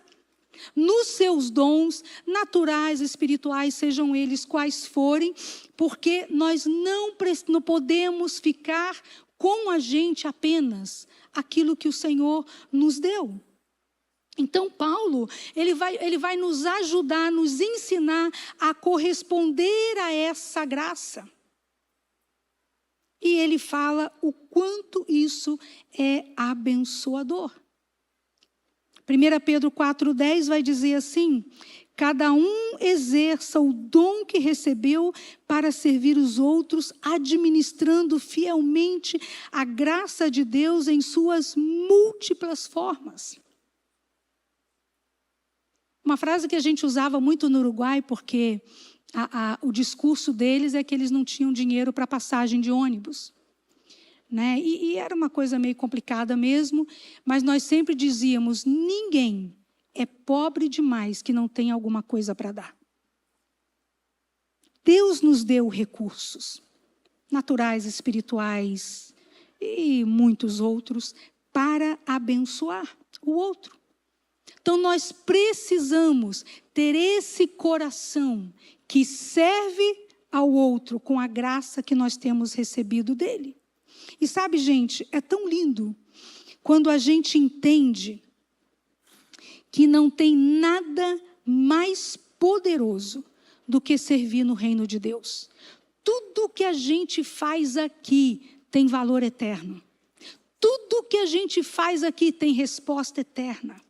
nos seus dons naturais, espirituais, sejam eles quais forem, porque nós não podemos ficar com a gente apenas aquilo que o Senhor nos deu. Então, Paulo, ele vai nos ajudar, nos ensinar a corresponder a essa graça. E ele fala o quanto isso é abençoador. 1 Pedro 4,10 vai dizer assim: cada um exerça o dom que recebeu para servir os outros, administrando fielmente a graça de Deus em suas múltiplas formas. Uma frase que a gente usava muito no Uruguai, porque o discurso deles é que eles não tinham dinheiro para passagem de ônibus. Né? E era uma coisa meio complicada mesmo, mas nós sempre dizíamos, ninguém é pobre demais que não tem alguma coisa para dar. Deus nos deu recursos naturais, espirituais e muitos outros para abençoar o outro. Então, nós precisamos ter esse coração que serve ao outro com a graça que nós temos recebido dele. E sabe, gente, é tão lindo quando a gente entende que não tem nada mais poderoso do que servir no reino de Deus. Tudo que a gente faz aqui tem valor eterno. Tudo que a gente faz aqui tem resposta eterna.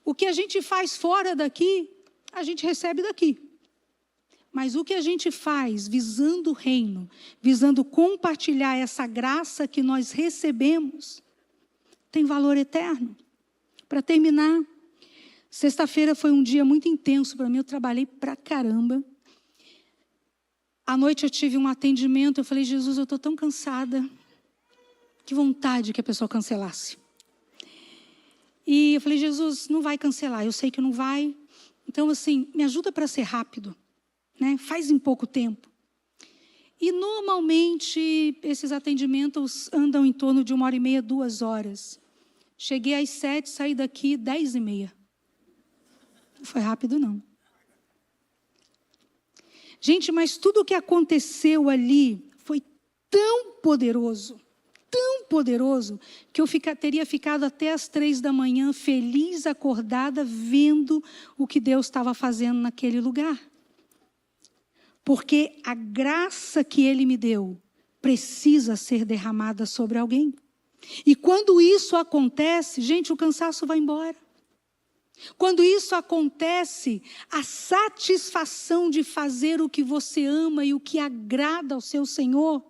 O que a gente faz fora daqui, a gente recebe daqui. Mas o que a gente faz visando o reino, visando compartilhar essa graça que nós recebemos, tem valor eterno. Para terminar, sexta-feira foi um dia muito intenso para mim, eu trabalhei pra caramba. À noite eu tive um atendimento, eu falei, Jesus, eu estou tão cansada. Que vontade que a pessoa cancelasse. E eu falei, Jesus, não vai cancelar, eu sei que não vai. Então, assim, me ajuda para ser rápido, né? Faz em pouco tempo. E, normalmente, esses atendimentos andam em torno de 1h30, 2 horas. Cheguei às 7, saí daqui 10h30. Não foi rápido, não. Gente, mas tudo o que aconteceu ali foi tão poderoso, que eu teria ficado até as 3 da manhã, feliz, acordada, vendo o que Deus estava fazendo naquele lugar. Porque a graça que Ele me deu precisa ser derramada sobre alguém. E quando isso acontece, gente, o cansaço vai embora. Quando isso acontece, a satisfação de fazer o que você ama e o que agrada ao seu Senhor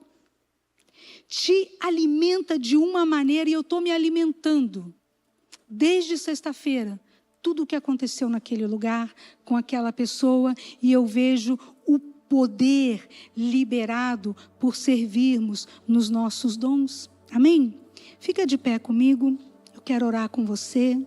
te alimenta de uma maneira, e eu estou me alimentando desde sexta-feira, tudo o que aconteceu naquele lugar, com aquela pessoa, e eu vejo o poder liberado por servirmos nos nossos dons. Amém? Fica de pé comigo, eu quero orar com você.